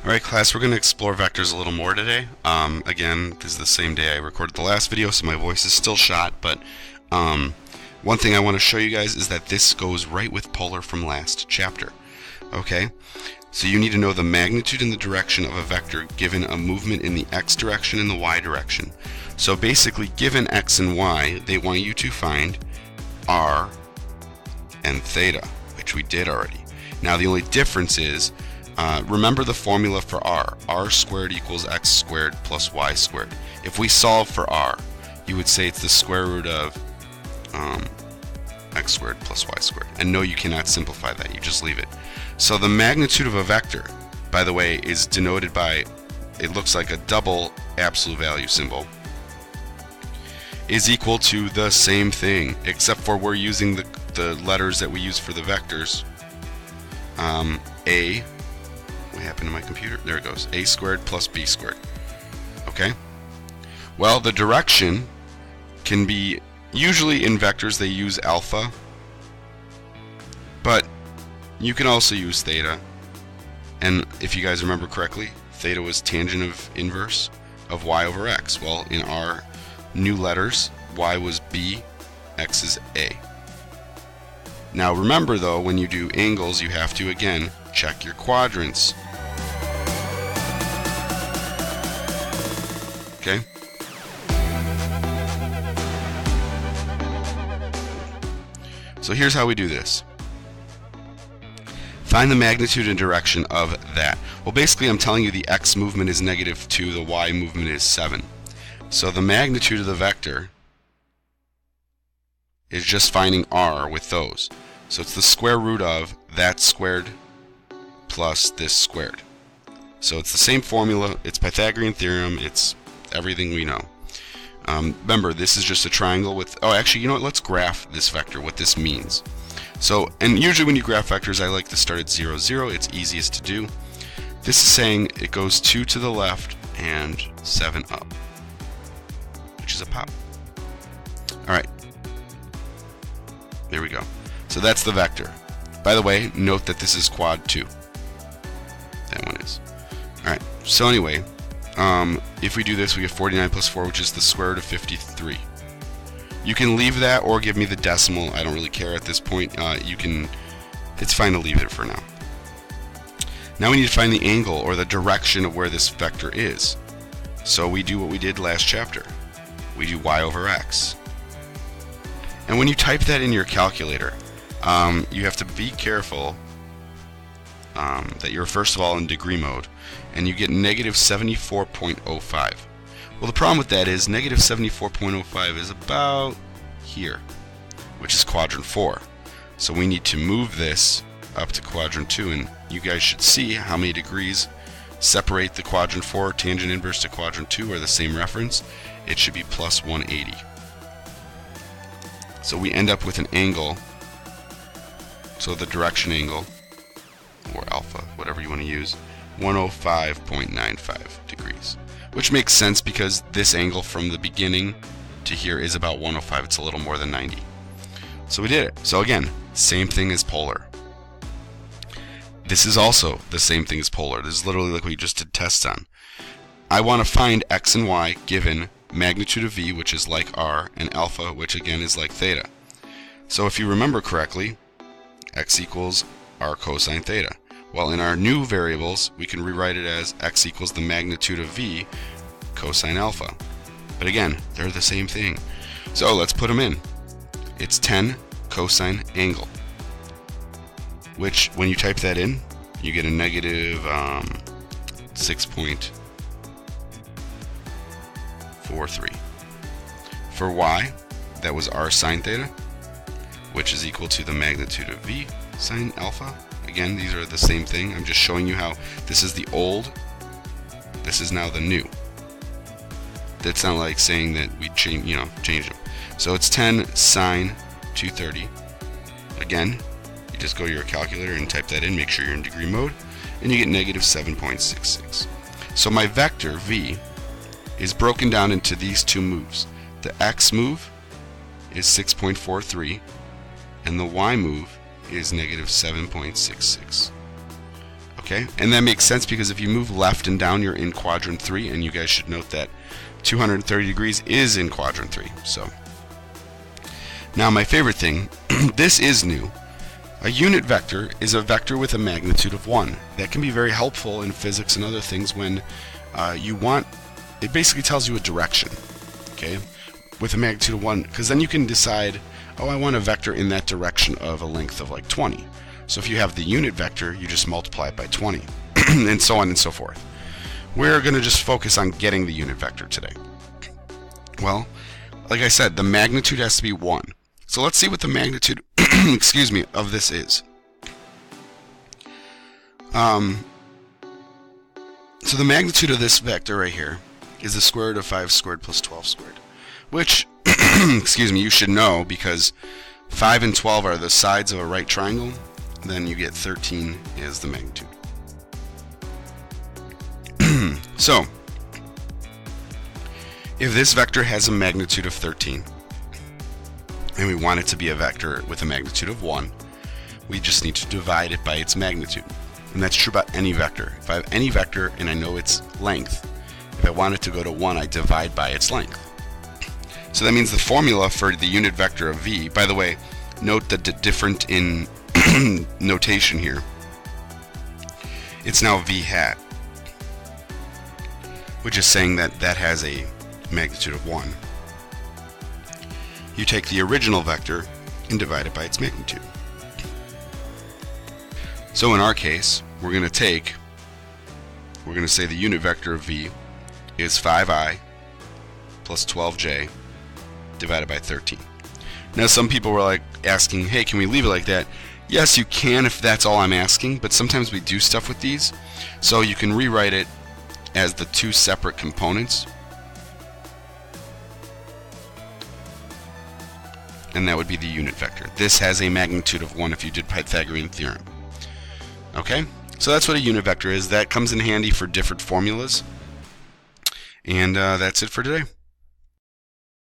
Alright class, we're going to explore vectors a little more today. Again, this is the same day I recorded the last video, so my voice is still shot, but one thing I want to show you guys is that this goes right with polar from last chapter. Okay? So you need to know the magnitude and the direction of a vector given a movement in the x direction and the y direction. So basically, given x and y, they want you to find r and theta, which we did already. Now the only difference is, remember the formula for r squared equals x squared plus y squared. If we solve for r, you would say it's the square root of x squared plus y squared. And no, you cannot simplify that, you just leave it. So the magnitude of a vector, by the way, is denoted by, it looks like a double absolute value symbol, is equal to the same thing, except for we're using the letters that we use for the vectors. What happened to my computer? There it goes. A squared plus b squared. Okay? Well, the direction can be, usually in vectors they use alpha, but you can also use theta. And if you guys remember correctly, theta was tangent of inverse of y over x. Well, in our new letters, y was b, x is a. Now remember though, when you do angles, you have to again check your quadrants. Okay? So here's how we do this. Find the magnitude and direction of that. Well, basically I'm telling you the x movement is -2, the y movement is 7. So the magnitude of the vector is just finding r with those. So it's the square root of that squared plus this squared. So it's the same formula, it's Pythagorean theorem, it's everything we know. Remember, this is just a triangle with, oh actually, you know what, let's graph this vector, what this means. So, and usually when you graph vectors, I like to start at 0, 0, it's easiest to do. This is saying it goes 2 to the left and 7 up, which is a pop. Alright, there we go. So that's the vector. By the way, note that this is quad 2. That one is. Alright, so anyway, if we do this, we get 49 plus 4, which is the square root of 53. You can leave that or give me the decimal. I don't really care at this point. It's fine to leave it for now. Now we need to find the angle or the direction of where this vector is. So we do what we did last chapter. We do y over x. And when you type that in your calculator, you have to be careful that you're first of all in degree mode, and you get -74.05. Well, the problem with that is -74.05 is about here, which is quadrant 4. So we need to move this up to quadrant 2, and you guys should see how many degrees separate the quadrant 4 tangent inverse to quadrant 2, or the same reference. It should be plus 180. So we end up with an angle, so the direction angle, or alpha, whatever you want to use, 105.95 degrees. Which makes sense because this angle from the beginning to here is about 105. It's a little more than 90. So we did it. So again, same thing as polar. This is also the same thing as polar. This is literally like what we just did tests on. I want to find x and y given magnitude of v, which is like r, and alpha, which again is like theta. So if you remember correctly, x equals r cosine theta. Well, in our new variables, we can rewrite it as x equals the magnitude of v cosine alpha. But again, they're the same thing. So let's put them in. It's 10 cosine angle, which when you type that in, you get a negative 6.43. For y, that was r sine theta, which is equal to the magnitude of v sine alpha. Again, these are the same thing. I'm just showing you how this is the old, this is now the new. That's not like saying that we change them. So it's 10 sine 230. Again, you just go to your calculator and type that in, make sure you're in degree mode, and you get -7.66. So my vector v is broken down into these two moves. The x move is 6.43, and the y move is -7.66. Okay, and that makes sense because if you move left and down, you're in quadrant 3, and you guys should note that 230 degrees is in quadrant 3. So now my favorite thing, this is new. A unit vector is a vector with a magnitude of 1. That can be very helpful in physics and other things when you want, it basically tells you a direction, okay, with a magnitude of 1, because then you can decide, oh, I want a vector in that direction of a length of like 20. So if you have the unit vector, you just multiply it by 20, and so on and so forth. We're going to just focus on getting the unit vector today. Well, like I said, the magnitude has to be 1. So let's see what the magnitude excuse me, of this is. So the magnitude of this vector right here is the square root of 5 squared plus 12 squared, which, excuse me, you should know because 5 and 12 are the sides of a right triangle. Then you get 13 is the magnitude. So, if this vector has a magnitude of 13, and we want it to be a vector with a magnitude of 1, we just need to divide it by its magnitude. And that's true about any vector. If I have any vector and I know its length, if I want it to go to 1, I divide by its length. So that means the formula for the unit vector of v, by the way, note the different in notation here. It's now v hat, which is saying that that has a magnitude of 1. You take the original vector and divide it by its magnitude. So in our case, we're going to say the unit vector of v is 5i plus 12j divided by 13. Now some people were like asking, hey, can we leave it like that? Yes, you can if that's all I'm asking, but sometimes we do stuff with these. So you can rewrite it as the two separate components. And that would be the unit vector. This has a magnitude of 1 if you did Pythagorean theorem. Okay, so that's what a unit vector is. That comes in handy for different formulas. And that's it for today.